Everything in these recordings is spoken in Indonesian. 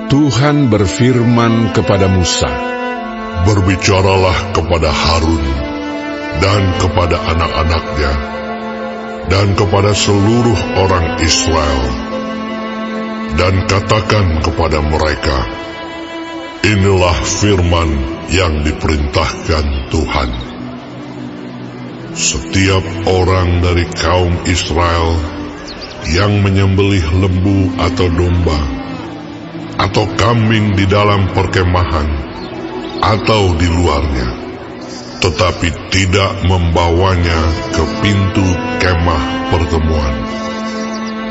Tuhan berfirman kepada Musa, "Berbicaralah kepada Harun dan kepada anak-anaknya dan kepada seluruh orang Israel, dan katakan kepada mereka, inilah firman yang diperintahkan Tuhan. Setiap orang dari kaum Israel yang menyembelih lembu atau domba atau kambing di dalam perkemahan atau di luarnya, tetapi tidak membawanya ke pintu kemah pertemuan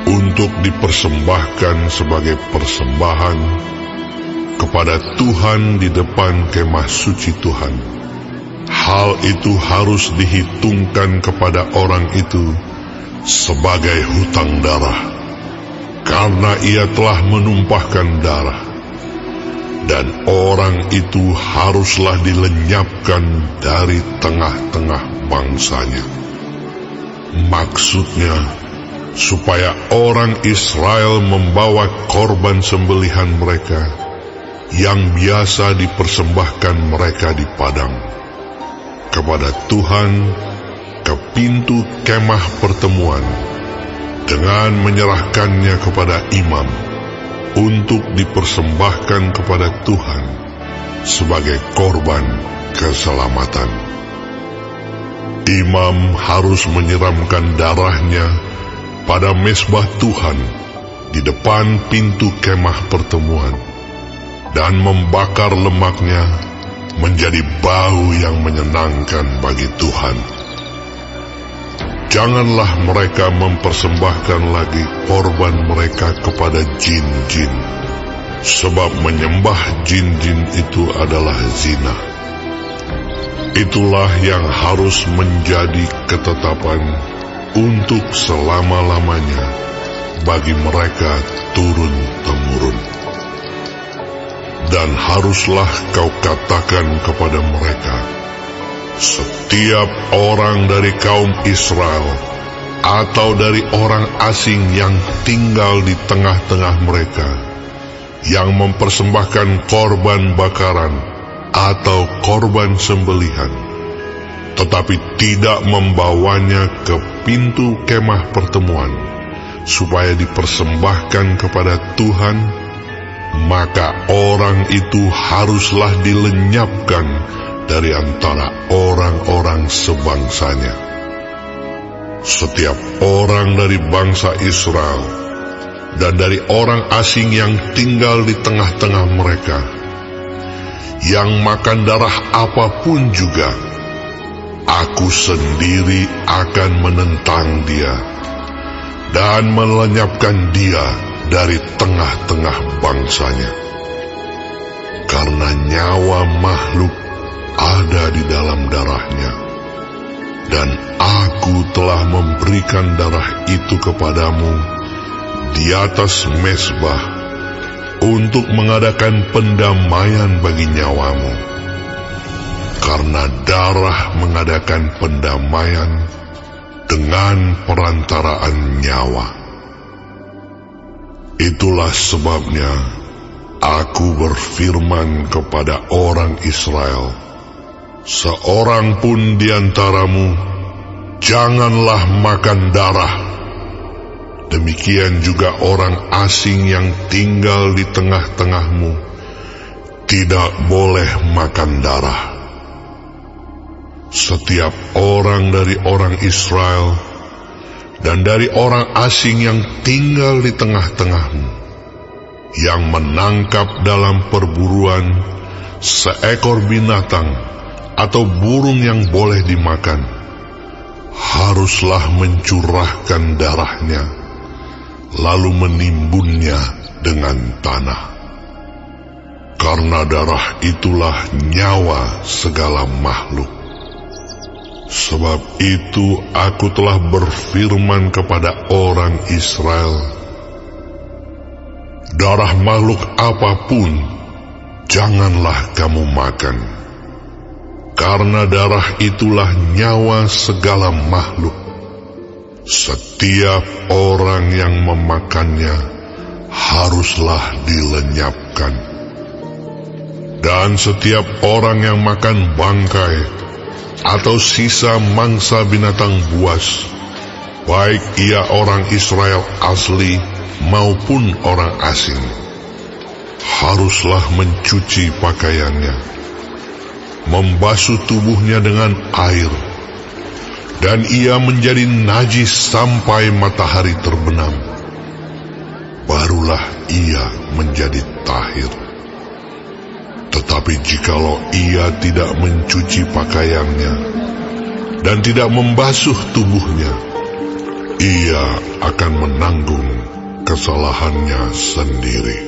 untuk dipersembahkan sebagai persembahan kepada Tuhan di depan kemah suci Tuhan, hal itu harus dihitungkan kepada orang itu sebagai hutang darah, karena ia telah menumpahkan darah, dan orang itu haruslah dilenyapkan dari tengah-tengah bangsanya." Maksudnya, supaya orang Israel membawa korban sembelihan mereka yang biasa dipersembahkan mereka di padang kepada Tuhan ke pintu kemah pertemuan, dengan menyerahkannya kepada imam untuk dipersembahkan kepada Tuhan sebagai korban keselamatan. Imam harus menyiramkan darahnya pada mezbah Tuhan di depan pintu kemah pertemuan dan membakar lemaknya menjadi bau yang menyenangkan bagi Tuhan. Janganlah mereka mempersembahkan lagi korban mereka kepada jin-jin, sebab menyembah jin-jin itu adalah zina. Itulah yang harus menjadi ketetapan untuk selama-lamanya bagi mereka turun-temurun. Dan haruslah kau katakan kepada mereka, setiap orang dari kaum Israel atau dari orang asing yang tinggal di tengah-tengah mereka, yang mempersembahkan korban bakaran atau korban sembelihan, tetapi tidak membawanya ke pintu kemah pertemuan supaya dipersembahkan kepada Tuhan, maka orang itu haruslah dilenyapkan dari antara orang-orang sebangsanya. Setiap orang dari bangsa Israel dan dari orang asing yang tinggal di tengah-tengah mereka, yang makan darah apapun juga, aku sendiri akan menentang dia dan melenyapkan dia dari tengah-tengah bangsanya. Karena nyawa makhluk ada di dalam darahnya, dan aku telah memberikan darah itu kepadamu di atas mezbah untuk mengadakan pendamaian bagi nyawamu, karena darah mengadakan pendamaian dengan perantaraan nyawa. Itulah sebabnya aku berfirman kepada orang Israel, seorang pun di antaramu janganlah makan darah. Demikian juga orang asing yang tinggal di tengah-tengahmu tidak boleh makan darah. Setiap orang dari orang Israel dan dari orang asing yang tinggal di tengah-tengahmu, yang menangkap dalam perburuan seekor binatang atau burung yang boleh dimakan, haruslah mencurahkan darahnya, lalu menimbunnya dengan tanah. Karena darah itulah nyawa segala makhluk. Sebab itu aku telah berfirman kepada orang Israel, darah makhluk apapun janganlah kamu makan, karena darah itulah nyawa segala makhluk. Setiap orang yang memakannya haruslah dilenyapkan. Dan setiap orang yang makan bangkai atau sisa mangsa binatang buas, baik ia orang Israel asli maupun orang asing, haruslah mencuci pakaiannya, membasuh tubuhnya dengan air, dan ia menjadi najis sampai matahari terbenam. Barulah ia menjadi tahir. Tetapi jikalau ia tidak mencuci pakaiannya dan tidak membasuh tubuhnya, ia akan menanggung kesalahannya sendiri.